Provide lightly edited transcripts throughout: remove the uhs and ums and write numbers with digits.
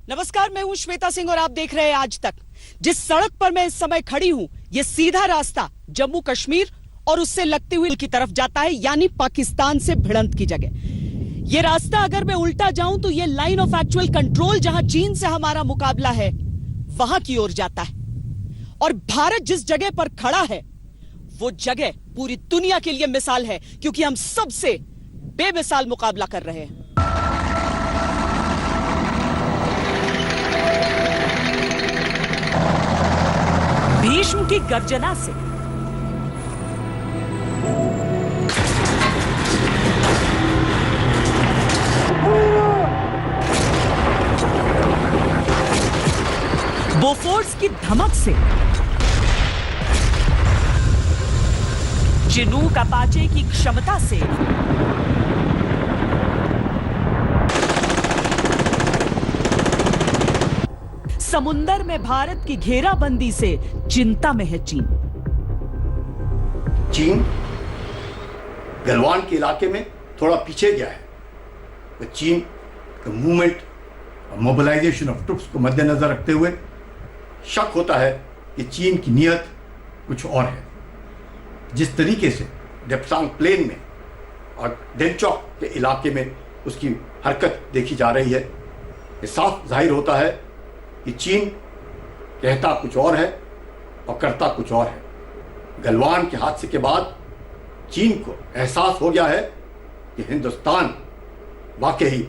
नमस्कार, मैं हूं श्वेता सिंह और आप देख रहे हैं आज तक। जिस सड़क पर मैं इस समय खड़ी हूं, ये सीधा रास्ता जम्मू कश्मीर और उससे लगती हुई की तरफ जाता है, यानी पाकिस्तान से भिड़ंत की जगह। ये रास्ता अगर मैं उल्टा जाऊं तो ये लाइन ऑफ एक्चुअल कंट्रोल, जहां चीन से हमारा मुकाबला है, वहां की ओर जाता है। और भारत जिस जगह पर खड़ा है, वो जगह पूरी दुनिया के लिए मिसाल है, क्योंकि हम सबसे बेमिसाल मुकाबला कर रहे हैं। भीष्म की गर्जना से बोफोर्स की धमक से चिनूक अपाचे की क्षमता से समुंदर में भारत की घेराबंदी से चिंता में है चीन। चीन गलवान के इलाके में थोड़ा पीछे गया है, तो चीन का मूवमेंट और मोबिलाइजेशन ऑफ ट्रुप्स को मद्देनजर रखते हुए शक होता है कि चीन की नीयत कुछ और है। जिस तरीके से डेप्सांग प्लेन में और डेनचौक के इलाके में उसकी हरकत देखी जा रही है, ये साफ जाहिर होता है कि चीन कहता कुछ और है और करता कुछ और है। गलवान के हादसे के बाद चीन को एहसास हो गया है कि हिंदुस्तान वाकई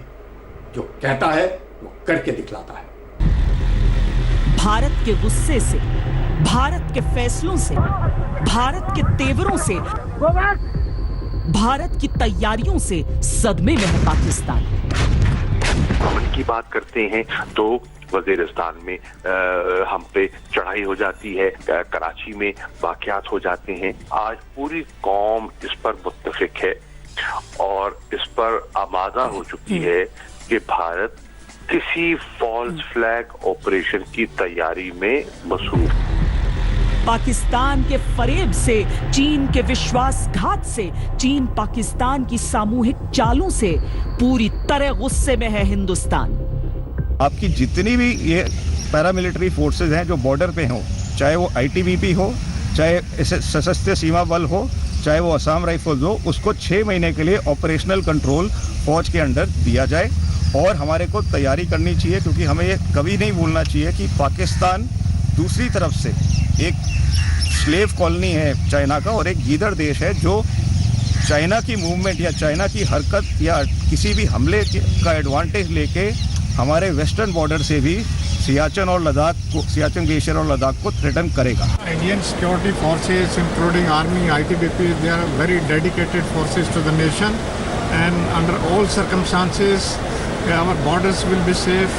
जो कहता है वो करके दिखलाता है। भारत के गुस्से से, भारत के फैसलों से, भारत के तेवरों से, भारत की तैयारियों से सदमे में है पाकिस्तान। अमन की बात करते हैं तो वजीरिस्तान में हम पे चढ़ाई हो जाती है, कराची में वाकयात हो जाते हैं। आज पूरी कौम इस पर मुत्तफिक है और इस पर आमादा हो चुकी है कि भारत किसी फॉल्स फ्लैग ऑपरेशन की तैयारी में मसरूफ। पाकिस्तान के फरेब से, चीन के विश्वासघात से, चीन पाकिस्तान की सामूहिक चालों से पूरी तरह गुस्से में है हिंदुस्तान। आपकी जितनी भी ये पैरामिलिट्री फोर्सेस हैं जो बॉर्डर पे हो, चाहे वो आईटीबीपी हो, चाहे सशस्त्र सीमा बल हो, चाहे वो असम राइफल्स हो, उसको 6 महीने के लिए ऑपरेशनल कंट्रोल फौज के अंडर दिया जाए। और हमारे को तैयारी करनी चाहिए, क्योंकि हमें ये कभी नहीं भूलना चाहिए कि पाकिस्तान दूसरी तरफ से एक स्लेव कॉलोनी है चाइना का, और एक गीदड़ देश है जो चाइना की मूवमेंट या चाइना की हरकत या किसी भी हमले का एडवांटेज लेके हमारे वेस्टर्न बॉर्डर से भी सियाचिन और लद्दाख को, सियाचिन ग्लेशियर और लद्दाख को थ्रेटन करेगा। Indian security forces including army, ITBP, they are very dedicated forces to the nation and under all circumstances our borders will be safe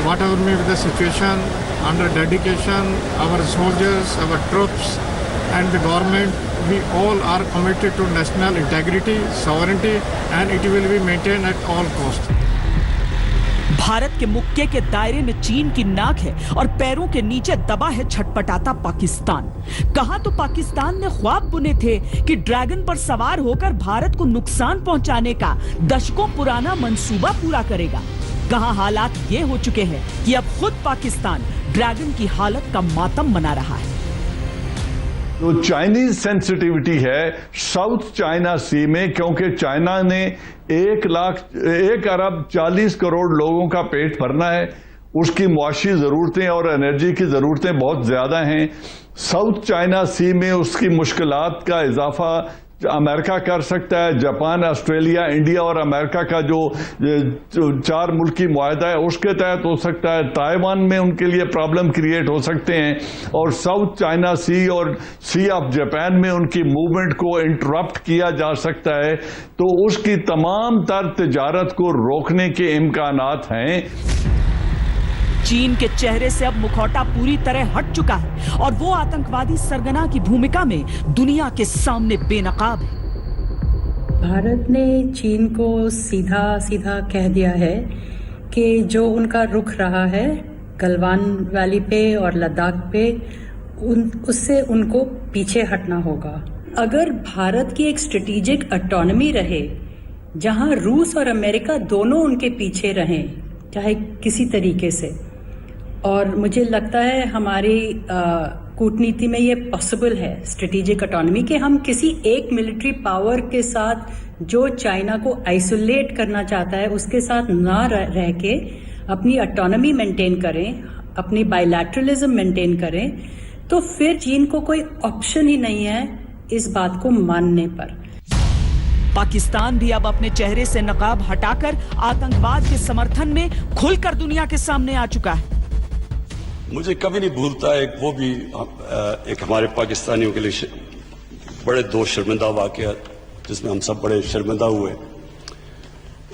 whatever may be the situation. Under dedication, our soldiers, our troops and the government, we all are committed to national integrity, sovereignty and it will be maintained at all costs. Bharat के मुक्के के दायरे में चीन की नाक है और पैरों के नीचे दबा है छटपटाता पाकिस्तान। कहां तो पाकिस्तान ने ख्वाब बुने थे कि ड्रैगन पर सवार होकर भारत को नुकसान पहुंचाने का दशकों पुराना मंसूबा पूरा करेगा। कहां हालात ये हो चुके हैं कि अब खुद पाकिस्तान ड्रैगन की हालत का मातम मना रहा है। तो चाइनीज सेंसिटिविटी है साउथ चाइना सी में, क्योंकि चाइना ने 1 अरब 40 करोड़ लोगों का पेट भरना है, उसकी मुआशी ज़रूरतें और एनर्जी की ज़रूरतें बहुत ज़्यादा हैं। साउथ चाइना सी में उसकी मुश्किलात का इजाफा अमेरिका कर सकता है। जापान, ऑस्ट्रेलिया, इंडिया और अमेरिका का जो 4 मुल्की मुआहदा है उसके तहत हो सकता है। ताइवान में उनके लिए प्रॉब्लम क्रिएट हो सकते हैं और साउथ चाइना सी और सी ऑफ जापान में उनकी मूवमेंट को इंटरप्ट किया जा सकता है। तो उसकी तमाम तर तिजारत को रोकने के इम्कानात हैं। चीन के चेहरे से अब मुखौटा पूरी तरह हट चुका है और वो आतंकवादी सरगना की भूमिका में दुनिया के सामने बेनकाब है। भारत ने चीन को सीधा सीधा कह दिया है कि जो उनका रुख रहा है गलवान वैली पे और लद्दाख पे, उससे उनको पीछे हटना होगा। अगर भारत की एक स्ट्रेटेजिक ऑटोनॉमी रहे जहां रूस और अमेरिका दोनों उनके पीछे रहें, चाहे किसी तरीके से। और मुझे लगता है हमारी कूटनीति में ये पॉसिबल है, स्ट्रेटेजिक ऑटोनॉमी, कि हम किसी एक मिलिट्री पावर के साथ जो चाइना को आइसोलेट करना चाहता है उसके साथ ना रह के अपनी ऑटोनॉमी मेंटेन करें, अपनी बायलैटरलिज्म मेंटेन करें, तो फिर चीन को कोई ऑप्शन ही नहीं है इस बात को मानने पर। पाकिस्तान भी अब अपने चेहरे से नकाब हटाकर आतंकवाद के समर्थन में खुलकर दुनिया के सामने आ चुका है। मुझे कभी नहीं भूलता एक हमारे पाकिस्तानियों के लिए बड़े दो शर्मिंदा वाकयात जिसमें हम सब बड़े शर्मिंदा हुए।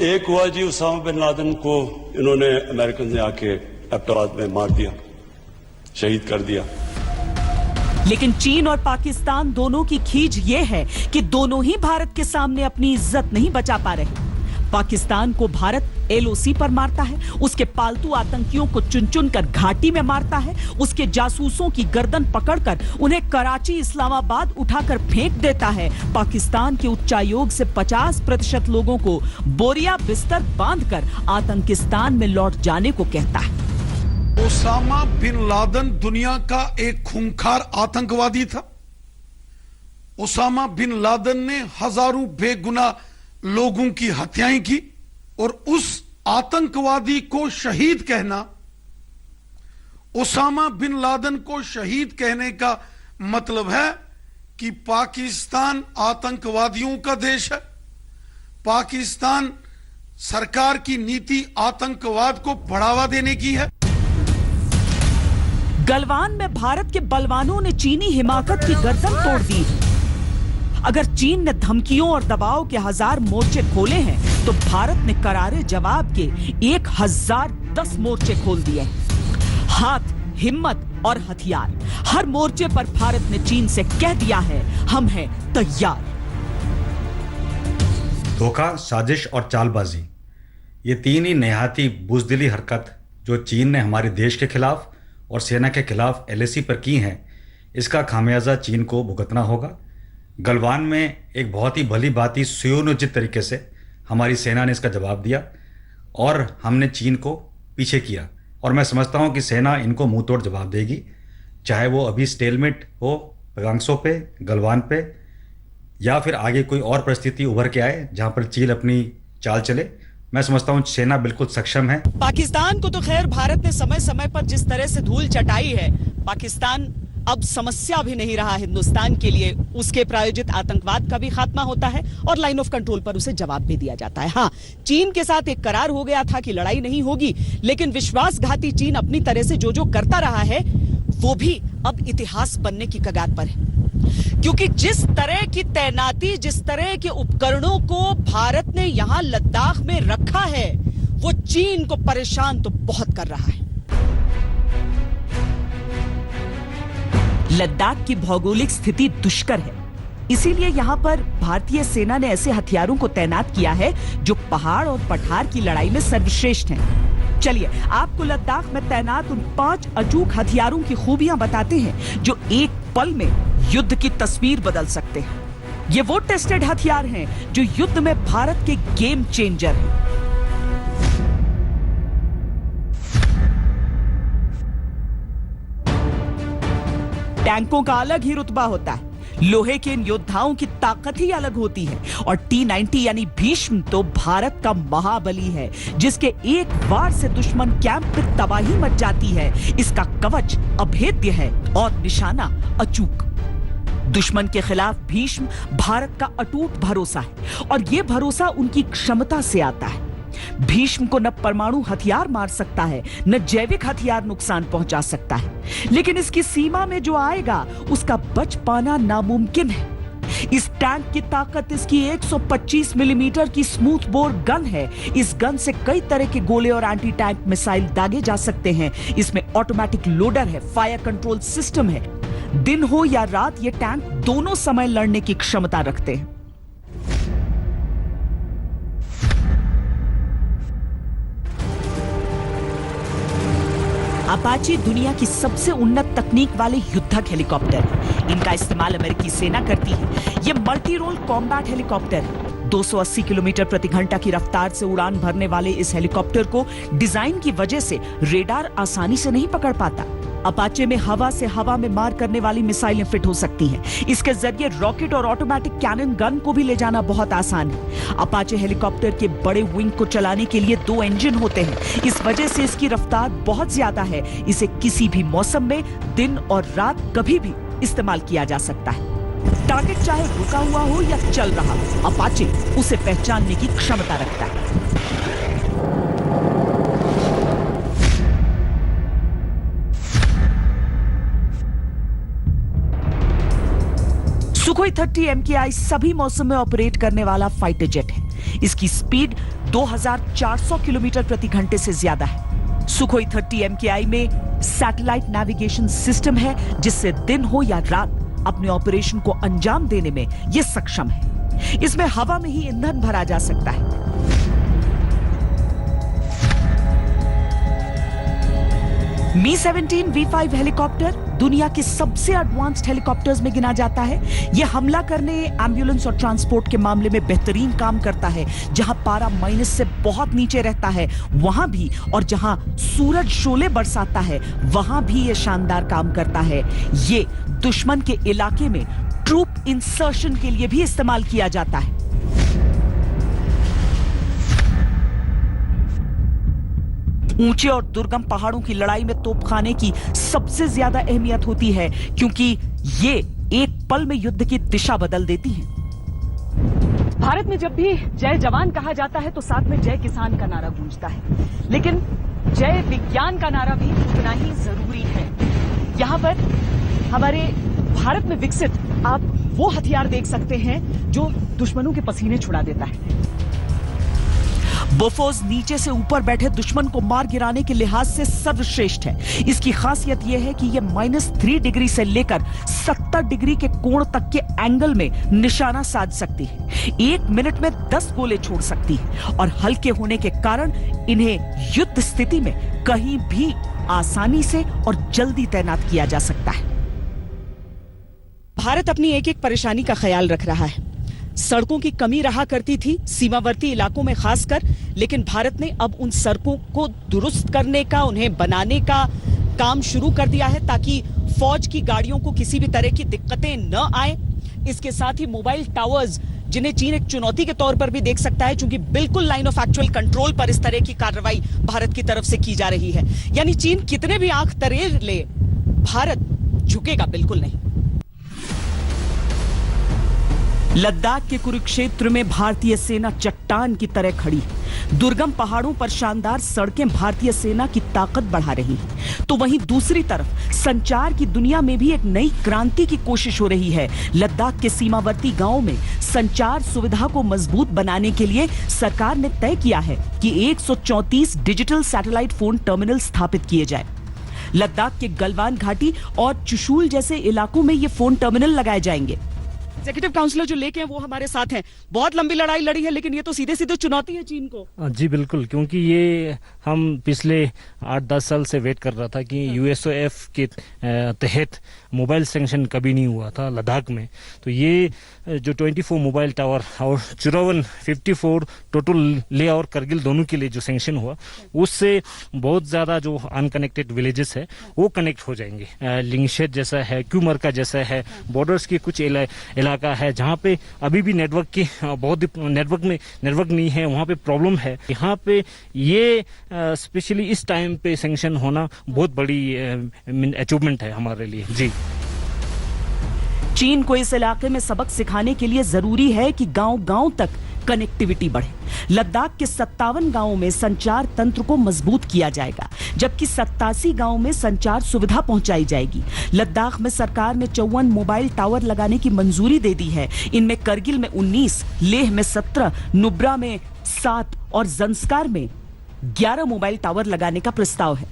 एक हुआ जी, उसामा बिन लादेन को इन्होंने अमेरिकन ने आके एबटाबाद में मार दिया, शहीद कर दिया। लेकिन चीन और पाकिस्तान दोनों की खींच ये है कि दोनों ही भारत के सामने अपनी इज्जत नहीं बचा पा रहे। पाकिस्तान को भारत LOC पर मारता है, उसके पालतू आतंकियों को चुन चुन कर घाटी में मारता है, उसके जासूसों की गर्दन पकड़कर उन्हें कराची इस्लामाबाद उठाकर फेंक देता है। पाकिस्तान के उच्चायोग से 50% लोगों को बोरिया बिस्तर बांधकर आतंकिस्तान में लौट जाने को कहता है। ओसामा बिन लादेन दुनिया का एक खूंखार आतंकवादी था। ओसामा बिन लादेन ने हजारों बेगुनाह लोगों की हत्याएं की और उस आतंकवादी को शहीद कहना, ओसामा बिन लादेन को शहीद कहने का मतलब है कि पाकिस्तान आतंकवादियों का देश है। पाकिस्तान सरकार की नीति आतंकवाद को बढ़ावा देने की है। गलवान में भारत के बलवानों ने चीनी हिमाकत की गर्दन तोड़ दी। अगर चीन ने धमकियों और दबाव के 1000 मोर्चे खोले हैं, तो भारत ने करारे जवाब के 1010 मोर्चे खोल दिए। हाथ, हिम्मत और हथियार, हर मोर्चे पर भारत ने चीन से कह दिया है, हम हैं तैयार। धोखा, साजिश और चालबाजी, ये तीन ही नहायती बुजदिली हरकत जो चीन ने हमारे देश के खिलाफ और सेना के खिलाफ LAC पर की हैं, इसका खामियाजा चीन को भुगतना होगा। गलवान में एक बहुत ही भली भांति सुयोजित तरीके से हमारी सेना ने इसका जवाब दिया और हमने चीन को पीछे किया, और मैं समझता हूं कि सेना इनको मुंह तोड़ जवाब देगी, चाहे वो अभी स्टेलमेट हो गांगसो पे, गलवान पे, या फिर आगे कोई और परिस्थिति उभर के आए जहां पर चीन अपनी चाल चले। मैं समझता हूं सेना बिल्कुल सक्षम है। पाकिस्तान को तो खैर भारत ने समय समय पर जिस तरह से धूल चटाई है, पाकिस्तान अब समस्या भी नहीं रहा हिंदुस्तान के लिए। उसके प्रायोजित आतंकवाद का भी खात्मा होता है और लाइन ऑफ कंट्रोल पर उसे जवाब भी दिया जाता है। हाँ, चीन के साथ एक करार हो गया था कि लड़ाई नहीं होगी, लेकिन विश्वासघाती चीन अपनी तरह से जो करता रहा है वो भी अब इतिहास बनने की कगार पर है। क्योंकि जिस तरह की तैनाती, जिस तरह के उपकरणों को भारत ने यहां लद्दाख में रखा है, वो चीन को परेशान तो बहुत कर रहा है। लद्दाख की भौगोलिक स्थिति दुष्कर है, इसीलिए यहां पर भारतीय सेना ने ऐसे हथियारों को तैनात किया है जो पहाड़ और पठार की लड़ाई में सर्वश्रेष्ठ हैं। चलिए आपको लद्दाख में तैनात उन 5 अचूक हथियारों की खूबियां बताते हैं जो एक पल में युद्ध की तस्वीर बदल सकते हैं। ये वो टेस्टेड हथियार हैं जो युद्ध में भारत के गेम चेंजर हैं। टैंकों का अलग ही रुतबा होता है, लोहे के इन योद्धाओं की ताकत ही अलग होती है। और T-90 यानी भीष्म तो भारत का महाबली है, जिसके एक वार से दुश्मन कैंप पे तबाही मच जाती है। इसका कवच अभेद्य है और निशाना अचूक। दुश्मन के खिलाफ भीष्म भारत का अटूट भरोसा है, और यह भरोसा उनकी क्षमता से आता है। भीष्म को न परमाणु हथियार मार सकता है, न जैविक हथियार नुकसान पहुंचा सकता है, लेकिन इसकी सीमा में जो आएगा उसका बच पाना नामुमकिन है। इस टैंक की ताकत इसकी 125 मिलीमीटर की स्मूथ बोर गन है। इस गन से कई तरह के गोले और एंटी टैंक मिसाइल दागे जा सकते हैं। इसमें ऑटोमेटिक लोडर है, फायर कंट्रोल सिस्टम है। दिन हो या रात ये टैंक दोनों समय लड़ने की क्षमता रखते हैं। अपाचे दुनिया की सबसे उन्नत तकनीक वाले युद्धक हेलीकॉप्टर है। इनका इस्तेमाल अमेरिकी सेना करती है। ये मल्टी रोल कॉम्बैट हेलीकॉप्टर है। 280 किलोमीटर प्रति घंटा की रफ्तार से उड़ान भरने वाले इस हेलीकॉप्टर को डिजाइन की वजह से रेडार आसानी से नहीं पकड़ पाता। अपाचे में हवा से हवा में मार करने वाली मिसाइलें फिट हो सकती हैं। इसके जरिए रॉकेट और ऑटोमेटिक कैनन गन को भी ले जाना बहुत आसान है। अपाचे हेलीकॉप्टर के बड़े विंग को चलाने के लिए 2 इंजन होते हैं। इस वजह से इसकी रफ्तार बहुत ज्यादा है। इसे किसी भी मौसम में दिन और रात कभी भी इस्तेमाल किया जा सकता है। टारगेट चाहे रुका हुआ हो या चल रहा, अपाचे उसे पहचानने की क्षमता रखता है। सुखोई 30 MKI सभी मौसम में ऑपरेट करने वाला फाइटर जेट है। इसकी स्पीड 2400 किलोमीटर प्रति घंटे से ज्यादा है। सुखोई 30 MKI में सैटेलाइट नेविगेशन सिस्टम है, जिससे दिन हो या रात अपने ऑपरेशन को अंजाम देने में यह सक्षम है। इसमें हवा में ही ईंधन भरा जा सकता है। Mi-17 V5 हेलीकॉप्टर दुनिया के सबसे एडवांस्ड हेलीकॉप्टर्स में गिना जाता है। यह हमला करने, एम्बुलेंस और ट्रांसपोर्ट के मामले में बेहतरीन काम करता है। जहां पारा माइनस से बहुत नीचे रहता है वहां भी, और जहां सूरज शोले बरसाता है वहां भी यह शानदार काम करता है। ये दुश्मन के इलाके में ट्रूप इंसर्शन के लिए भी इस्तेमाल किया जाता है। ऊंचे और दुर्गम पहाड़ों की लड़ाई में तोपखाने की सबसे ज्यादा अहमियत होती है, क्योंकि ये एक पल में युद्ध की दिशा बदल देती है। भारत में जब भी जय जवान कहा जाता है तो साथ में जय किसान का नारा गूंजता है, लेकिन जय विज्ञान का नारा भी उतना ही जरूरी है। यहां पर हमारे भारत में विकसित आप वो हथियार देख सकते हैं जो दुश्मनों के पसीने छुड़ा देता है। बोफोर्स नीचे से ऊपर बैठे दुश्मन को मार गिराने के लिहाज से सर्वश्रेष्ठ है। इसकी खासियत यह है कि यह -3 डिग्री से लेकर 70 डिग्री के कोण तक के एंगल में निशाना साध सकती है। 1 मिनट में 10 गोले छोड़ सकती है, और हल्के होने के कारण इन्हें युद्ध स्थिति में कहीं भी आसानी से और जल्दी तैनात किया जा सकता है। भारत अपनी एक एक परेशानी का ख्याल रख रहा है। सड़कों की कमी रहा करती थी सीमावर्ती इलाकों में खासकर, लेकिन भारत ने अब उन सड़कों को दुरुस्त करने का, उन्हें बनाने का काम शुरू कर दिया है ताकि फौज की गाड़ियों को किसी भी तरह की दिक्कतें न आए। इसके साथ ही मोबाइल टावर्स, जिन्हें चीन एक चुनौती के तौर पर भी देख सकता है, क्योंकि बिल्कुल लाइन ऑफ एक्चुअल कंट्रोल पर इस तरह की कार्रवाई भारत की तरफ से की जा रही है। यानी चीन कितने भी आंख तरेर ले, भारत झुकेगा बिल्कुल नहीं। लद्दाख के कुरुक्षेत्र में भारतीय सेना चट्टान की तरह खड़ी है। दुर्गम पहाड़ों पर शानदार सड़कें भारतीय सेना की ताकत बढ़ा रही हैं। तो वहीं दूसरी तरफ संचार की दुनिया में भी एक नई क्रांति की कोशिश हो रही है। लद्दाख के सीमावर्ती गांवों में संचार सुविधा को मजबूत बनाने के लिए सरकार ने तय किया है कि 134 डिजिटल सैटेलाइट फोन टर्मिनल स्थापित किए जाए। लद्दाख के गलवान घाटी और चुशूल जैसे इलाकों में ये फोन टर्मिनल लगाए जाएंगे। एग्जीक्यूटिव काउंसलर जो लेके हैं वो हमारे साथ हैं। बहुत लंबी लड़ाई लड़ी है, लेकिन ये तो सीधे सीधे चुनौती है चीन को। जी बिल्कुल, क्योंकि ये हम पिछले 8-10 साल से वेट कर रहा था कि यूएसओएफ के तहत मोबाइल सैंक्शन कभी नहीं हुआ था लद्दाख में। तो ये जो 24 मोबाइल टावर और 54 टोटल ले और करगिल दोनों के लिए जो सैंक्शन हुआ, उससे बहुत ज़्यादा जो अनकनेक्टेड विलेजेस है वो कनेक्ट हो जाएंगे। लिंगशेट जैसा है, क्यूमरका जैसा है, बॉर्डर्स के कुछ इलाका है जहाँ पे अभी भी नेटवर्क की बहुत नेटवर्क नहीं है, वहाँ पे प्रॉब्लम है। यहाँ पे ये स्पेशली इस टाइम पे सैंक्शन होना बहुत बड़ी अचीवमेंट है हमारे लिए। जी, चीन को इस इलाके में सबक सिखाने के लिए जरूरी है कि गांव-गांव तक कनेक्टिविटी बढ़े। लद्दाख के 57 गांवों में संचार तंत्र को मजबूत किया जाएगा, जबकि 87 गांवों में संचार सुविधा पहुंचाई जाएगी। लद्दाख में सरकार ने 54 मोबाइल टावर लगाने की मंजूरी दे दी है। इनमें करगिल में 19, लेह में 17, नुब्रा में 7 और जंस्कार में 11 मोबाइल टावर लगाने का प्रस्ताव है।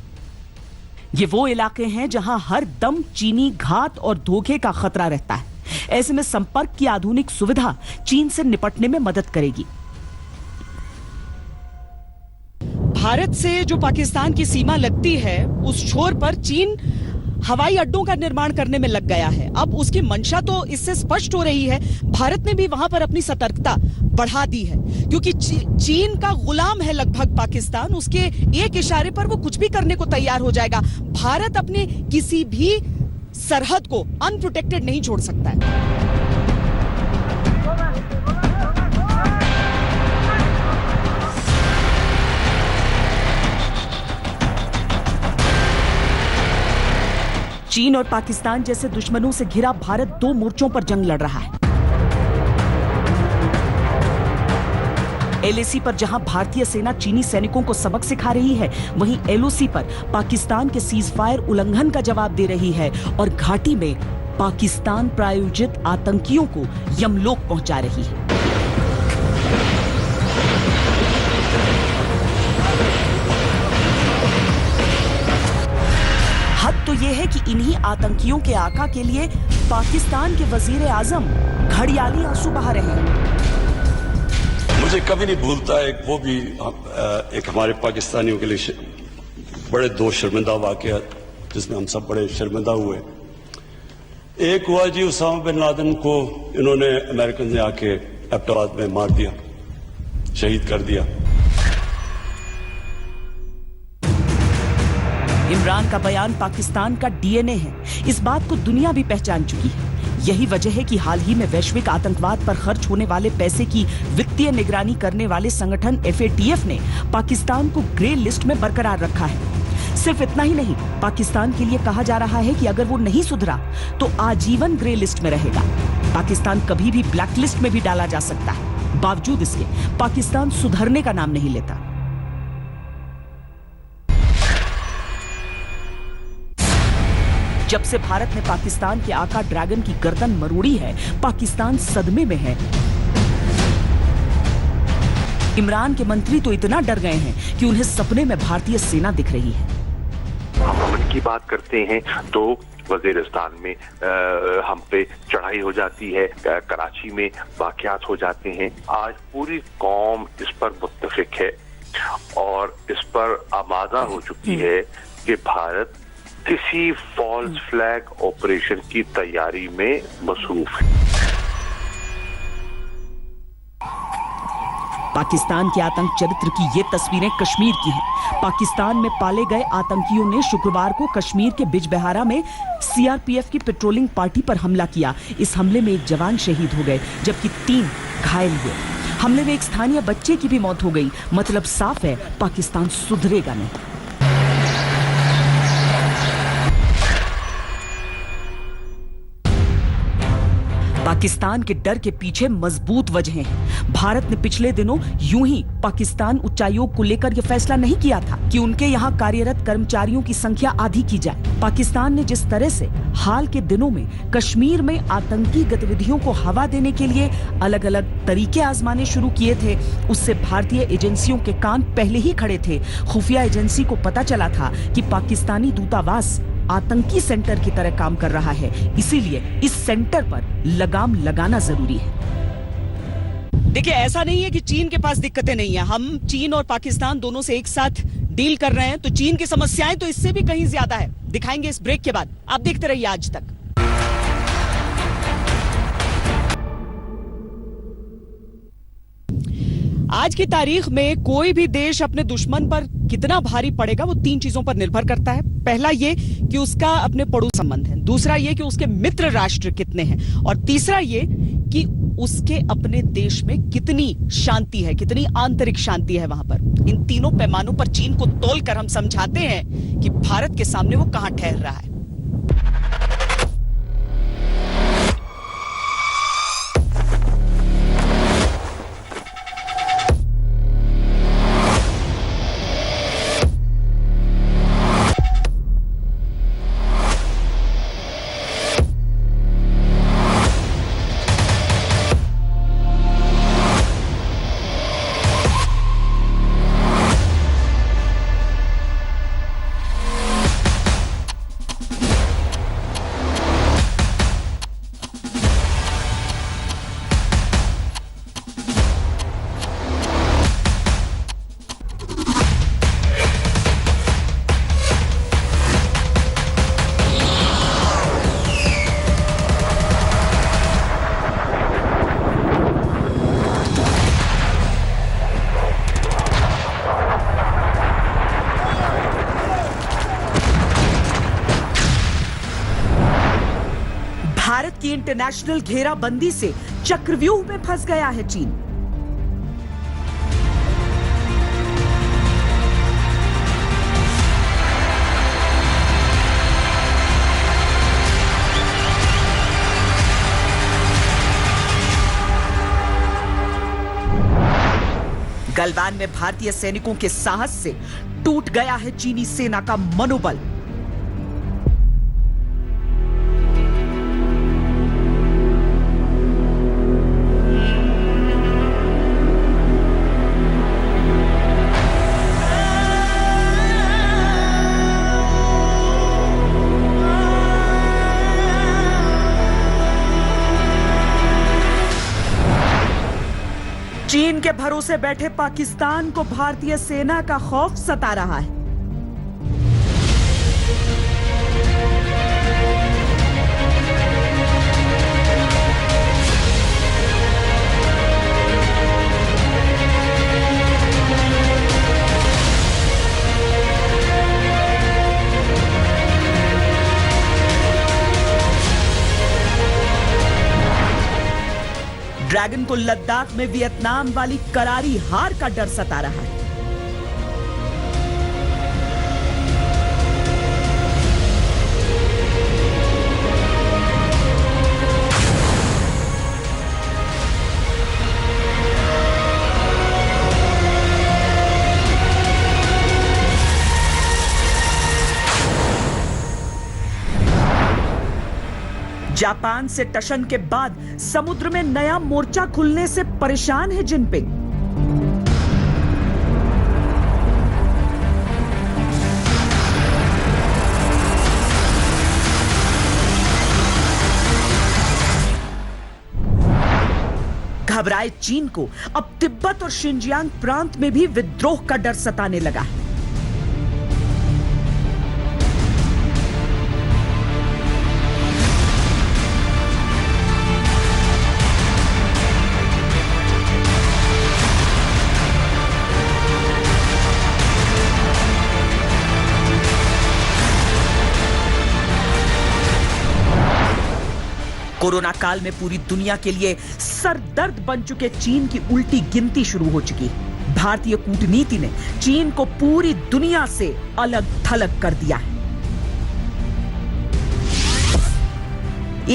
ये वो इलाके हैं जहां हर दम चीनी घात और धोखे का खतरा रहता है। ऐसे में संपर्क की आधुनिक सुविधा चीन से निपटने में मदद करेगी। भारत से जो पाकिस्तान की सीमा लगती है, उस छोर पर चीन हवाई अड्डों का निर्माण करने में लग गया है। अब उसकी मंशा तो इससे स्पष्ट हो रही है। भारत ने भी वहां पर अपनी सतर्कता बढ़ा दी है, क्योंकि चीन का गुलाम है लगभग पाकिस्तान। उसके एक इशारे पर वो कुछ भी करने को तैयार हो जाएगा। भारत अपने किसी भी सरहद को अनप्रोटेक्टेड नहीं छोड़ सकता है। चीन और पाकिस्तान जैसे दुश्मनों से घिरा भारत दो मोर्चों पर जंग लड़ रहा है। एलएसी पर जहां भारतीय सेना चीनी सैनिकों को सबक सिखा रही है, वहीं एलओसी पर पाकिस्तान के सीज फायर उल्लंघन का जवाब दे रही है और घाटी में पाकिस्तान प्रायोजित आतंकियों को यमलोक पहुंचा रही है। हद तो यह है कि इन्हीं आतंकियों के आका के लिए पाकिस्तान के वजीर आजम घड़ियाली आंसू बहा रहे हैं। मुझे कभी नहीं भूलता एक हमारे पाकिस्तानियों के लिए बड़े दो शर्मिंदा वाकयात जिसमें हम सब बड़े शर्मिंदा हुए। एक हुआ जी, उसामा बिन लादेन को इन्होंने अमेरिकन ने आके एबटाबाद में मार दिया, शहीद कर दिया। इमरान का बयान पाकिस्तान का डीएनए है, इस बात को दुनिया भी पहचान चुकी है। यही वजह है कि हाल ही में वैश्विक आतंकवाद पर खर्च होने वाले पैसे की वित्तीय निगरानी करने वाले संगठन FATF ने पाकिस्तान को ग्रे लिस्ट में बरकरार रखा है। सिर्फ इतना ही नहीं, पाकिस्तान के लिए कहा जा रहा है कि अगर वो नहीं सुधरा तो आजीवन ग्रे लिस्ट में रहेगा। पाकिस्तान कभी भी ब्लैक लिस्ट में भी डाला जा सकता है। बावजूद इसके पाकिस्तान सुधरने का नाम नहीं लेता। जब से भारत ने पाकिस्तान के आका ड्रैगन की गर्दन मरोड़ी है, पाकिस्तान सदमे में है। इमरान के मंत्री तो इतना डर गए हैं कि उन्हें सपने में भारतीय सेना दिख रही है। हम अमन की बात करते हैं तो वजीरिस्तान में हम पे चढ़ाई हो जाती है, कराची में वाकयात हो जाते हैं। आज पूरी कौम इस पर मुत्तफिक है और इस पर आमादा हो चुकी है कि भारत किसी फॉल्स फ्लैग ऑपरेशन की तैयारी में मसरूफ है। पाकिस्तान के आतंक चरित्र की ये तस्वीरें कश्मीर की हैं। पाकिस्तान में पाले गए आतंकियों ने शुक्रवार को कश्मीर के बिजबहारा में CRPF की पेट्रोलिंग पार्टी पर हमला किया। इस हमले में एक जवान शहीद हो गए जबकि 3 घायल हुए। हमले में एक स्थानीय बच्चे की भी मौत हो गई। मतलब साफ है, पाकिस्तान सुधरेगा नहीं। पाकिस्तान के डर के पीछे मजबूत वजहें हैं। भारत ने पिछले दिनों यूं ही पाकिस्तान उच्चायोग को लेकर यह फैसला नहीं किया था कि उनके यहां कार्यरत कर्मचारियों की संख्या आधी की जाए। पाकिस्तान ने जिस तरह से हाल के दिनों में कश्मीर में आतंकी गतिविधियों को हवा देने के लिए अलग अलग तरीके आजमाने शुरू किए थे, उससे भारतीय एजेंसियों के कान पहले ही खड़े थे। खुफिया एजेंसी को पता चला था कि पाकिस्तानी दूतावास आतंकी सेंटर की तरह काम कर रहा है, इसीलिए इस सेंटर पर लगाम लगाना जरूरी है। देखिए, ऐसा नहीं है कि चीन के पास दिक्कतें नहीं है। हम चीन और पाकिस्तान दोनों से एक साथ डील कर रहे हैं, तो चीन की समस्याएं तो इससे भी कहीं ज्यादा है। दिखाएंगे इस ब्रेक के बाद। आप देखते रहिए आज तक। आज की तारीख में कोई भी देश अपने दुश्मन पर कितना भारी पड़ेगा वो 3 चीजों पर निर्भर करता है। पहला ये कि उसका अपने पड़ोस संबंध है, दूसरा ये कि उसके मित्र राष्ट्र कितने हैं, और तीसरा ये कि उसके अपने देश में कितनी शांति है, कितनी आंतरिक शांति है वहां पर। इन तीनों पैमानों पर चीन को तोलकर हम समझाते हैं कि भारत के सामने वो कहां ठहर रहा है। की इंटरनेशनल घेराबंदी से चक्रव्यूह में फंस गया है चीन। गलवान में भारतीय सैनिकों के साहस से टूट गया है चीनी सेना का मनोबल। चीन के भरोसे बैठे पाकिस्तान को भारतीय सेना का खौफ सता रहा है। ड्रैगन को लद्दाख में वियतनाम वाली करारी हार का डर सता रहा है। जापान से टशन के बाद समुद्र में नया मोर्चा खुलने से परेशान है जिनपिंग। घबराए चीन को अब तिब्बत और शिनजियांग प्रांत में भी विद्रोह का डर सताने लगा है। कोरोना काल में पूरी दुनिया के लिए सरदर्द बन चुके चीन की उल्टी गिनती शुरू हो चुकी है। भारतीय कूटनीति ने चीन को पूरी दुनिया से अलग थलग कर दिया है।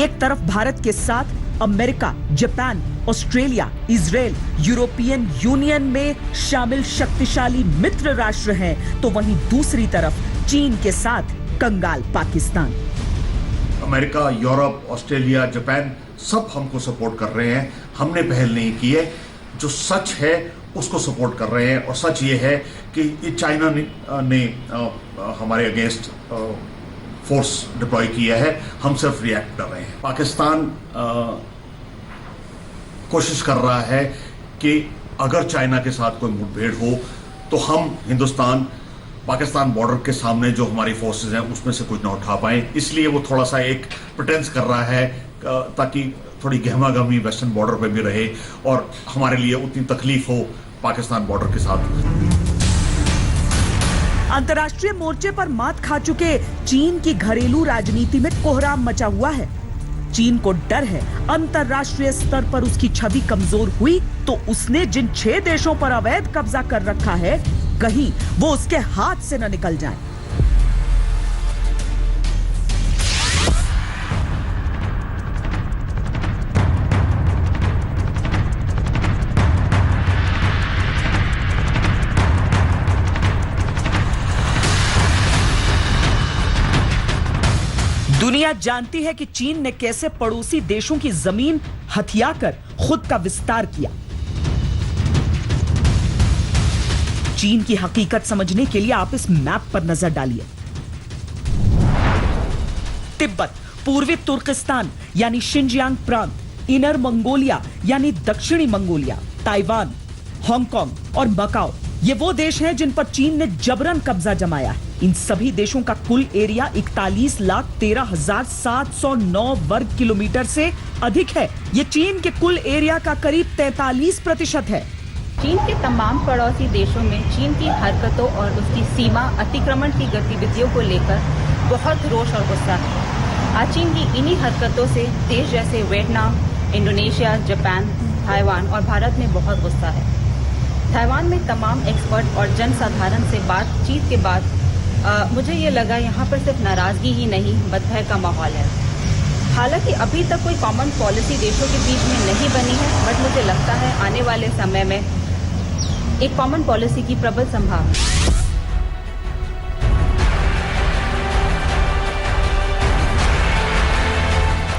एक तरफ भारत के साथ America, Japan, Australia, Israel, European union में शामिल शक्तिशाली मित्र राष्ट्र हैं, तो वहीं दूसरी तरफ चीन के साथ कंगाल Pakistan. America, Europe, Australia, Japan सब हमको सपोर्ट कर रहे हैं। हमने पहल नहीं की है, जो सच है उसको सपोर्ट कर रहे हैं। और सच ये है कि ये चाइना ने हमारे अगेंस्ट फोर्स डिप्लॉय किया है, हम सिर्फ रिएक्ट कर रहे हैं। पाकिस्तान कोशिश कर रहा है कि अगर चाइना के साथ कोई मुठभेड़ हो तो हम हिंदुस्तान पाकिस्तान बॉर्डर के सामने जो हमारी फोर्सेस हैं उसमें से कुछ ना उठा पाए। इसलिए वो थोड़ा सा एक प्रिटेंस कर रहा है ताकि थोड़ी गहमागहमी वेस्टर्न बॉर्डर पे भी रहे और हमारे लिए उतनी तकलीफ हो पाकिस्तान बॉर्डर के साथ। अंतर्राष्ट्रीय मोर्चे पर मात खा चुके चीन की घरेलू राजनीति में कोहराम मचा हुआ है। चीन को डर है अंतर्राष्ट्रीय स्तर पर उसकी छवि कमजोर हुई तो उसने जिन 6 देशों पर अवैध कब्जा कर रखा है कहीं वो उसके हाथ से न निकल जाए। दुनिया जानती है कि चीन ने कैसे पड़ोसी देशों की जमीन हथियाकर खुद का विस्तार किया। चीन की हकीकत समझने के लिए आप इस मैप पर नजर डालिए। तिब्बत, पूर्वी तुर्किस्तान यानी शिनजियांग प्रांत, इनर मंगोलिया यानी दक्षिणी मंगोलिया, ताइवान, हांगकांग और मकाओ, ये वो देश हैं जिन पर चीन ने जबरन कब्जा जमाया है। इन सभी देशों का कुल एरिया 41,13,709 वर्ग किलोमीटर से अधिक है। ये चीन के कुल एरिया का करीब 43% है। चीन के तमाम पड़ोसी देशों में चीन की हरकतों और उसकी सीमा अतिक्रमण की गतिविधियों को लेकर बहुत रोष और गुस्सा है। आज चीन की इन्हीं हरकतों से देश जैसे वियतनाम, इंडोनेशिया, जापान, ताइवान और भारत में बहुत गुस्सा है। ताइवान में तमाम एक्सपर्ट और जनसाधारण से बातचीत के बाद मुझे ये लगा यहाँ पर सिर्फ नाराज़गी ही नहीं, बदभय का माहौल है। हालांकि अभी तक कोई कॉमन पॉलिसी देशों के बीच में नहीं बनी है, बट मुझे लगता है आने वाले समय में एक कॉमन पॉलिसी की प्रबल संभावना।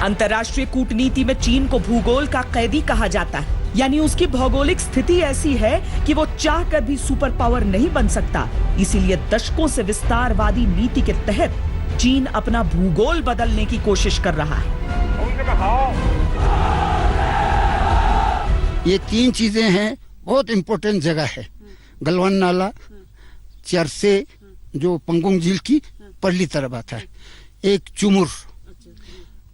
अंतर्राष्ट्रीय कूटनीति में चीन को भूगोल का कैदी कहा जाता है, यानी उसकी भौगोलिक स्थिति ऐसी है कि वो चाहकर भी सुपर पावर नहीं बन सकता। इसीलिए दशकों से विस्तारवादी नीति के तहत चीन अपना भूगोल बदलने की कोशिश कर रहा है। ये 3 चीजें हैं, बहुत इंपॉर्टेंट जगह है। गलवान नाला, चरसे जो पंगोंग झील की पल्ली तरफ आता है, एक चुमुर।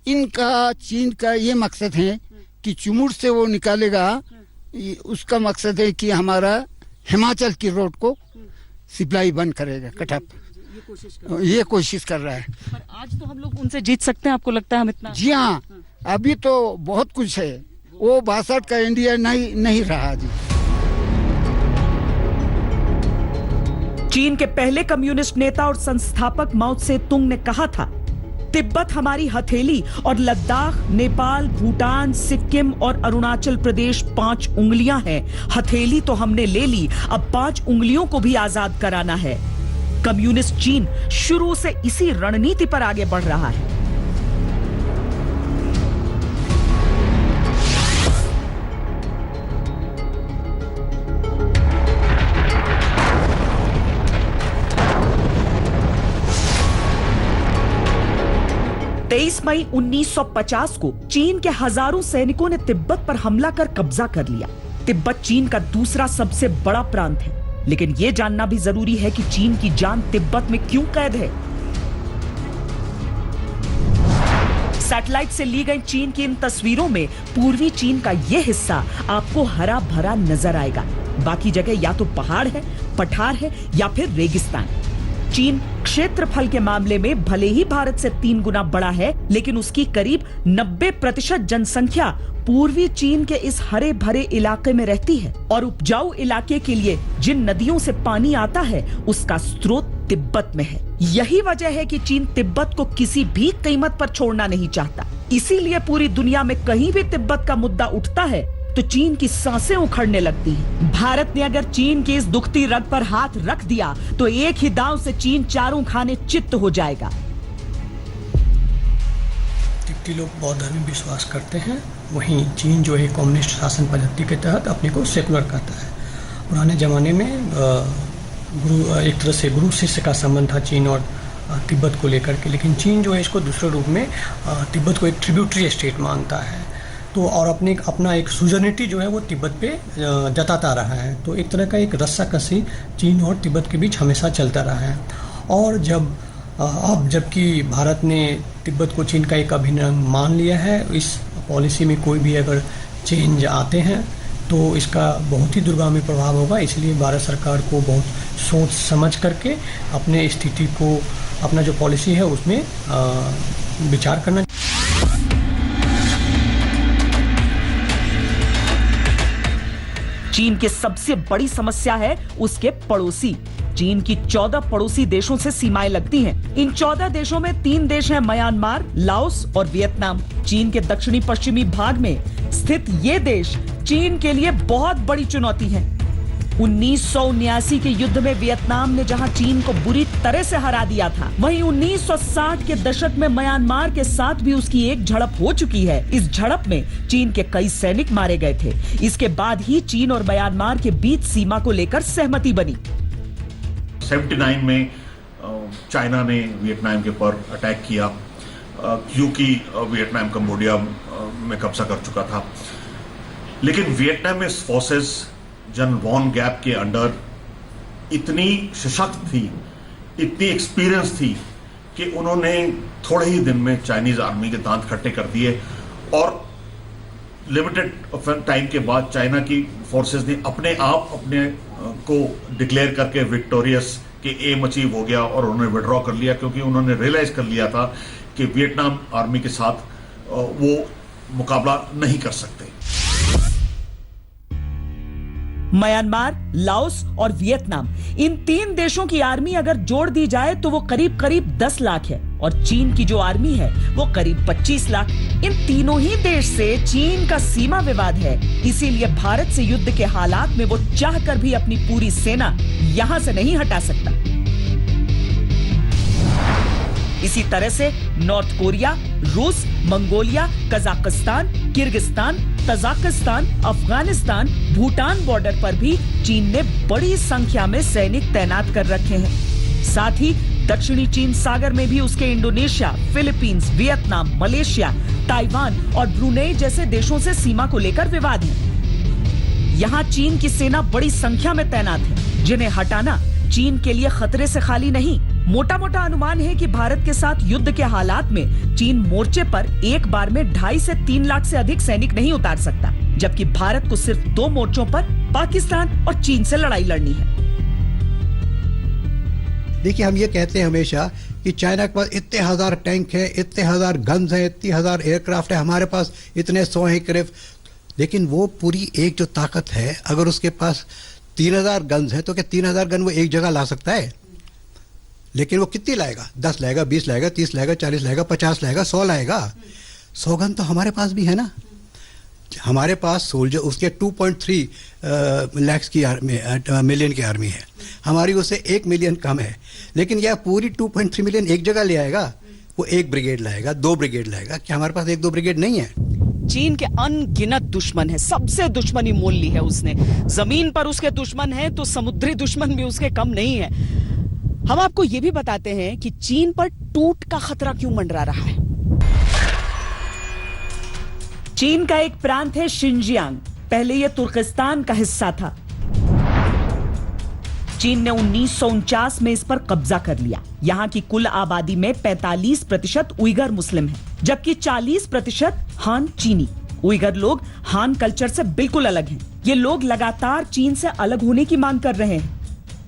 इनका चीन का ये मकसद है कि चुमुर से वो निकालेगा, उसका मकसद है कि हमारा हिमाचल की रोड को सप्लाई बंद करेगा, कटअप। ये कोशिश कर रहा है। पर आज तो हम लोग उनसे जीत सकते हैं, आपको लगता है हम इतना? जी हाँ, अभी तो बहुत कुछ है। वो 62 का इंडिया नहीं रहा जी। चीन के पहले कम्युनिस्ट नेता और संस्थापक माओ त्से-तुंग ने कहा था, तिब्बत हमारी हथेली और लद्दाख, नेपाल, भूटान, सिक्किम और अरुणाचल प्रदेश 5 उंगलियां हैं। हथेली तो हमने ले ली, अब 5 उंगलियों को भी आजाद कराना है। कम्युनिस्ट चीन शुरू से इसी रणनीति पर आगे बढ़ रहा है। 23 मई 1950 को चीन के हजारों सैनिकों ने तिब्बत पर हमला कर कब्जा कर लिया। तिब्बत चीन का दूसरा सबसे बड़ा प्रांत है, लेकिन यह जानना भी जरूरी है कि चीन की जान तिब्बत में क्यों कैद है। सैटेलाइट से ली गई चीन की इन तस्वीरों में पूर्वी चीन का यह हिस्सा आपको हरा भरा नजर आएगा। बाकी जगह या तो पहाड़ है, पठार है या फिर रेगिस्तान। चीन क्षेत्रफल के मामले में भले ही भारत से 3 गुना बड़ा है, लेकिन उसकी करीब 90% जनसंख्या पूर्वी चीन के इस हरे भरे इलाके में रहती है और उपजाऊ इलाके के लिए जिन नदियों से पानी आता है उसका स्रोत तिब्बत में है। यही वजह है कि चीन तिब्बत को किसी भी कीमत पर छोड़ना नहीं चाहता। इसीलिए पूरी दुनिया में कहीं भी तिब्बत का मुद्दा उठता है तो चीन की सांसें उखड़ने लगती हैं। भारत ने अगर चीन की इस दुखती रग पर हाथ रख दिया तो एक ही दांव से चीन चारों खाने चित्त हो जाएगा। तिब्बती लोग बौद्ध धर्म में विश्वास करते हैं, वहीं चीन जो है कम्युनिस्ट शासन पद्धति के तहत अपने को सेकुलर कहता है। पुराने जमाने में एक तरह से गुरु शिष्य का संबंध था चीन और तिब्बत को लेकर के, लेकिन चीन जो है इसको दूसरे रूप में तिब्बत को एक ट्रिब्यूटरी स्टेट मानता है, तो और अपना एक सुजनिटी जो है वो तिब्बत पे जताता रहा है। तो एक तरह का एक रस्साकसी चीन और तिब्बत के बीच हमेशा चलता रहा है। और जबकि भारत ने तिब्बत को चीन का एक अभिन्न अंग मान लिया है, इस पॉलिसी में कोई भी अगर चेंज आते हैं तो इसका बहुत ही दूरगामी प्रभाव होगा। इसलिए भारत सरकार को बहुत सोच समझ करके अपने स्थिति को, अपना जो पॉलिसी है उसमें विचार करना। चीन की सबसे बड़ी समस्या है उसके पड़ोसी। चीन की 14 पड़ोसी देशों से सीमाएं लगती हैं। इन 14 देशों में 3 देश हैं, म्यांमार, लाओस और वियतनाम। चीन के दक्षिणी पश्चिमी भाग में स्थित ये देश चीन के लिए बहुत बड़ी चुनौती है। 1979 के युद्ध में वियतनाम ने जहां चीन को बुरी तरह से हरा दिया था, वहीं 1960 के दशक में म्यांमार के साथ भी उसकी एक झड़प हो चुकी है। इस झड़प में चीन के कई सैनिक मारे गए थे। इसके बाद ही चीन और म्यांमार के बीच सीमा को लेकर सहमति बनी। 79 में चाइना ने वियतनाम के ऊपर अटैक किया क्योंकि वियतनाम कंबोडिया में कब्जा कर चुका था, लेकिन Vietnamese forces general Vo Giap के अंडर इतनी सशक्त थी, इतनी एक्सपीरियंस थी कि उन्होंने थोड़े ही दिन में चाइनीज आर्मी के दांत खट्टे कर दिए और लिमिटेड टाइम के बाद चाइना की फोर्सेस ने अपने को डिक्लेयर करके विक्टोरियस के एम अचीव हो गया और उन्होंने विड्रॉ कर लिया, क्योंकि उन्होंने रियलाइज कर लिया था कि वियतनाम आर्मी के साथ वो मुकाबला नहीं कर सकते। म्यांमार, लाओस और वियतनाम, इन 3 देशों की आर्मी अगर जोड़ दी जाए तो वो करीब करीब 10 लाख है और चीन की जो आर्मी है वो करीब 25 लाख। इन तीनों ही देश से चीन का सीमा विवाद है, इसीलिए भारत से युद्ध के हालात में वो चाहकर भी अपनी पूरी सेना यहां से नहीं हटा सकता। इसी तरह से नॉर्थ कोरिया, रूस, Mongolia, Kazakhstan, Kyrgyzstan, Tajikistan, Afghanistan, Bhutan border पर भी चीन ने बड़ी संख्या में सैनिक तैनात कर रखे हैं। साथ ही दक्षिणी चीन सागर में भी उसके Indonesia, Philippines, Vietnam, Malaysia, Taiwan और ब्रुनेई जैसे देशों से सीमा को लेकर विवाद है। यहां चीन की सेना बड़ी संख्या में तैनात है, जिन्हें हटाना चीन के लिए खतरे से खाली नहीं। मोटा मोटा अनुमान है कि भारत के साथ युद्ध के हालात में चीन मोर्चे पर एक बार में 2.5 से 3 लाख से अधिक सैनिक नहीं उतार सकता, जबकि भारत को सिर्फ 2 मोर्चों पर पाकिस्तान और चीन से लड़ाई लड़नी है। देखिए, हम ये कहते हैं हमेशा कि चाइना के पास इतने हजार टैंक है, इतने हजार गन्स है, इतनी हजार एयरक्राफ्ट है, हमारे पास इतने 100 है करीब, लेकिन वो पूरी एक जो ताकत है, अगर उसके पास 3000 गन्स है तो क्या 3000 गन वो एक जगह ला सकता है? लेकिन वो कितनी लाएगा? 10 लाएगा, 20 लाएगा, 30 लाएगा, 40 लाएगा, 50 लाएगा, 100 लाएगा। 100 गन तो हमारे पास भी है ना। हमारे पास सोल्जर उसके 2.3 लाख की मिलियन की आर्मी है, हमारी उससे 1 मिलियन कम है, लेकिन यह पूरी 2.3 मिलियन एक जगह ले आएगा? वो 1 ब्रिगेड लाएगा, 2 ब्रिगेड लाएगा, क्या हमारे पास 1-2 ब्रिगेड नहीं है? चीन के अनगिनत दुश्मन है, सबसे दुश्मनी मोल ली है उसने। जमीन पर उसके दुश्मन है तो समुद्री दुश्मन भी उसके कम नहीं है। हम आपको यह भी बताते हैं कि चीन पर टूट का खतरा क्यों मंडरा रहा है। चीन का एक प्रांत है शिनजियांग, पहले यह तुर्किस्तान का हिस्सा था। चीन ने 1949 में इस पर कब्जा कर लिया। यहां की कुल आबादी में 45% उइगर मुस्लिम हैं, जबकि 40% हान चीनी। उइगर लोग हान कल्चर से बिल्कुल अलग हैं। ये लोग लगातार चीन से अलग होने की मांग कर रहे हैं।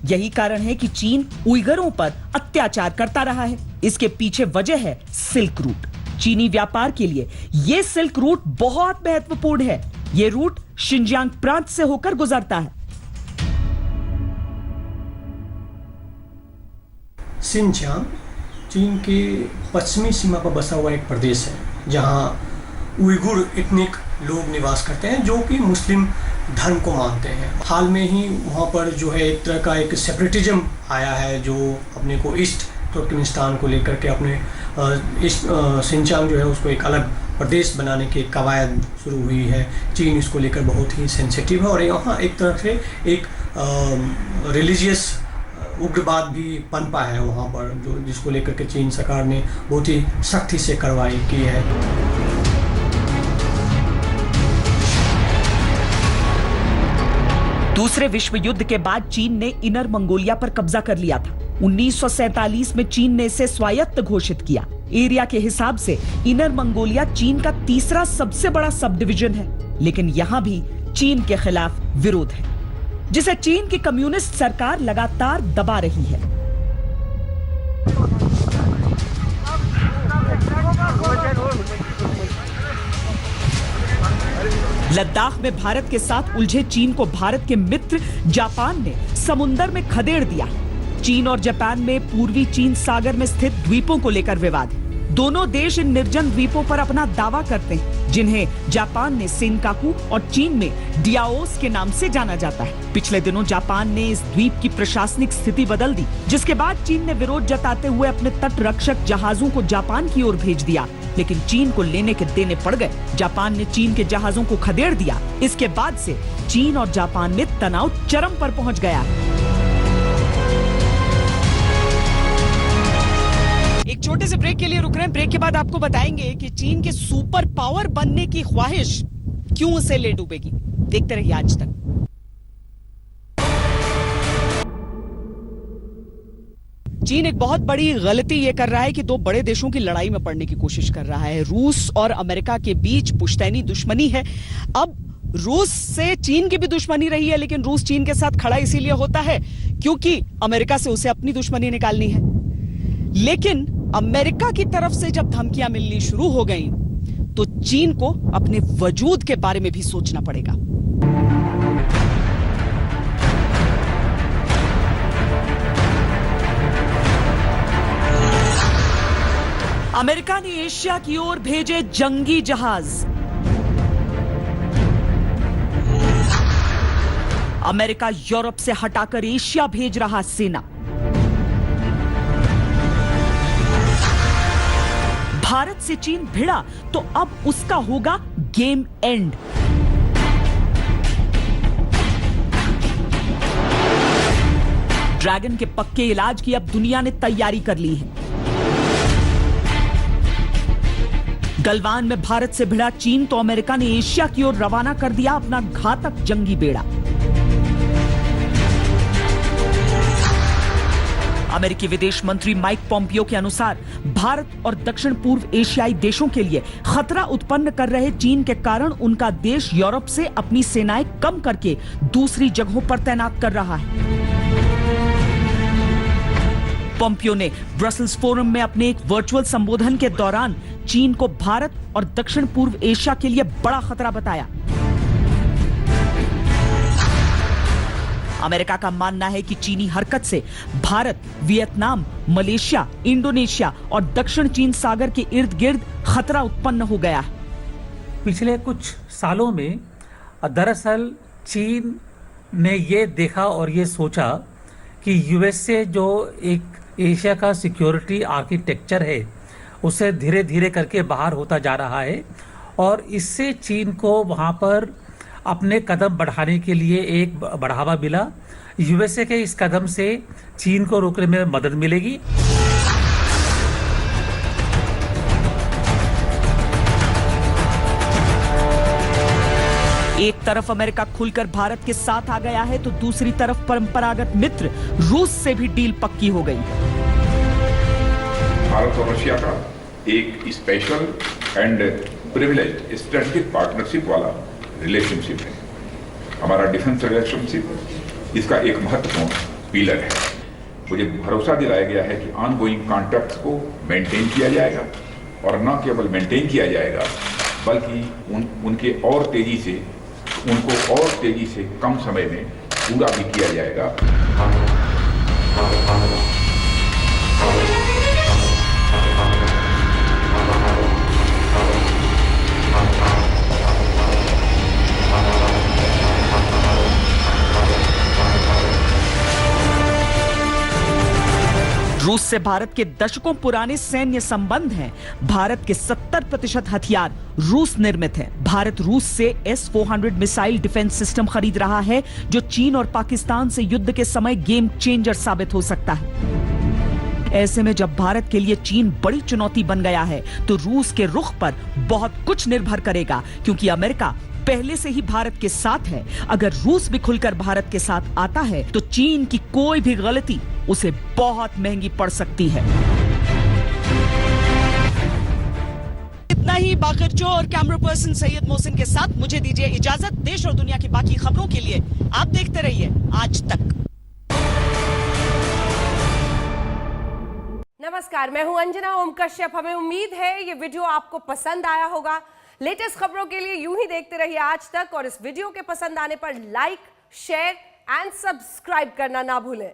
यही कारण है कि चीन उइगरों पर अत्याचार करता रहा है। इसके पीछे वजह है सिल्क रूट। चीनी व्यापार के लिए यह सिल्क रूट बहुत महत्वपूर्ण है। यह रूट शिनजियांग प्रांत से होकर गुजरता है। शिनजियांग चीन के पश्चिमी सीमा पर बसा हुआ एक प्रदेश है, जहां उइगुर इथनिक लोग निवास करते हैं जो कि मुस्लिम धर्म को मानते हैं। हाल में ही वहाँ पर जो है एक तरह का एक सेपरेटिज्म आया है, जो अपने को ईस्ट तुर्कमेनिस्तान को लेकर के अपने शिनजियांग जो है उसको एक अलग प्रदेश बनाने की कवायद शुरू हुई है। चीन इसको लेकर बहुत ही सेंसिटिव है और यहाँ एक तरह से एक रिलीजियस उग्रवाद भी पनपा है वहाँ पर, जो जिसको लेकर के चीन सरकार ने बहुत ही सख्ती से कार्रवाई की है। दूसरे विश्व युद्ध के बाद चीन ने इनर मंगोलिया पर कब्जा कर लिया था। 1947 में चीन ने इसे स्वायत्त घोषित किया। एरिया के हिसाब से इनर मंगोलिया चीन का तीसरा सबसे बड़ा सब डिवीजन है, लेकिन यहां भी चीन के खिलाफ विरोध है, जिसे चीन की कम्युनिस्ट सरकार लगातार दबा रही है। लद्दाख में भारत के साथ उलझे चीन को भारत के मित्र जापान ने समुंदर में खदेड़ दिया। चीन और जापान में पूर्वी चीन सागर में स्थित द्वीपों को लेकर विवाद है। दोनों देश इन निर्जन द्वीपों पर अपना दावा करते हैं, जिन्हें जापान ने सेनकाकू और चीन में डियाओस के नाम से जाना जाता है। पिछले दिनों जापान ने इस द्वीप की प्रशासनिक स्थिति बदल दी, जिसके बाद चीन ने विरोध जताते हुए अपने तट रक्षक जहाजों को जापान की ओर भेज दिया, लेकिन चीन को लेने के देने पड़ गए। जापान ने चीन के जहाजों को खदेड़ दिया। इसके बाद से चीन और जापान में तनाव चरम पर पहुंच गया। एक छोटे से ब्रेक के लिए रुक रहे हैं। ब्रेक के बाद आपको बताएंगे कि चीन के सुपर पावर बनने की ख्वाहिश क्यों उसे ले डूबेगी। देखते रहिए आज तक। चीन एक बहुत बड़ी गलती ये कर रहा है कि 2 बड़े देशों की लड़ाई में पड़ने की कोशिश कर रहा है। रूस और अमेरिका के बीच पुश्तैनी दुश्मनी है। अब रूस से चीन की भी दुश्मनी रही है, लेकिन रूस चीन के साथ खड़ा इसीलिए होता है क्योंकि अमेरिका से उसे अपनी दुश्मनी निकालनी है। लेकिन अमेरिका की तरफ से जब धमकियां मिलनी शुरू हो गई तो चीन को अपने वजूद के बारे में भी सोचना पड़ेगा। अमेरिका ने एशिया की ओर भेजे जंगी जहाज। अमेरिका यूरोप से हटाकर एशिया भेज रहा सेना। भारत से चीन भिड़ा तो अब उसका होगा गेम एंड। ड्रैगन के पक्के इलाज की अब दुनिया ने तैयारी कर ली है। गलवान में भारत से भिड़ा चीन तो अमेरिका ने एशिया की ओर रवाना कर दिया अपना घातक जंगी बेड़ा। अमेरिकी विदेश मंत्री माइक पोम्पियो के अनुसार भारत और दक्षिण पूर्व एशियाई देशों के लिए खतरा उत्पन्न कर रहे चीन के कारण उनका देश यूरोप से अपनी सेनाएं कम करके दूसरी जगहों पर तैनात कर रहा है। पोम्पियो ने ब्रसेल्स फोरम में अपने एक वर्चुअल संबोधन के दौरान चीन को भारत और दक्षिण पूर्व एशिया के लिए बड़ा खतरा बताया। अमेरिका का मानना है कि चीनी हरकत से भारत, वियतनाम, मलेशिया, इंडोनेशिया और दक्षिण चीन सागर के इर्द गिर्द खतरा उत्पन्न हो गया है। पिछले कुछ सालों में दरअसल चीन ने ये देखा और ये सोचा कि यूएस से जो एक एशिया का सिक्योरिटी आर्किटेक्चर है उसे धीरे धीरे करके बाहर होता जा रहा है और इससे चीन को वहाँ पर अपने कदम बढ़ाने के लिए एक बढ़ावा मिला। यूएसए के इस कदम से चीन को रोकने में मदद मिलेगी। एक तरफ अमेरिका खुलकर भारत के साथ आ गया है तो दूसरी तरफ परंपरागत मित्र रूस से भी डील पक्की हो गई। भारत और रशिया का एक special and privileged strategic partnership वाला रिलेशनशिप है। हमारा डिफेंस रिलेशनशिप इसका एक महत्वपूर्ण पिलर है। मुझे भरोसा दिलाया गया है कि ऑनगोइंग कॉन्टैक्ट्स को मेंटेन किया जाएगा और न केवल मेंटेन किया जाएगा बल्कि उनको और तेजी से कम समय में पूरा भी किया जाएगा। रूस से भारत के दशकों पुराने सैन्य संबंध हैं। भारत के 70% हथियार रूस निर्मित हैं। भारत रूस से S-400 मिसाइल डिफेंस सिस्टम खरीद रहा है जो चीन और पाकिस्तान से युद्ध के समय गेम चेंजर साबित हो सकता है। ऐसे में जब भारत के लिए चीन बड़ी चुनौती बन गया है तो रूस के रुख पर बहुत कुछ निर्भर करेगा क्योंकि अमेरिका पहले से ही भारत के साथ है। अगर रूस भी खुलकर भारत के साथ आता है तो चीन की कोई भी गलती उसे बहुत महंगी पड़ सकती है। इतना ही। बाखरचो और कैमरा पर्सन सैयद मोहसिन के साथ मुझे दीजिए इजाजत। देश और दुनिया की बाकी खबरों के लिए आप देखते रहिए आज तक। नमस्कार, मैं हूं अंजना ओम कश्यप। हमें उम्मीद है ये वीडियो आपको पसंद आया होगा। लेटेस्ट खबरों के लिए यूं ही देखते रहिए आज तक और इस वीडियो के पसंद आने पर लाइक, शेयर एंड सब्सक्राइब करना ना भूलें।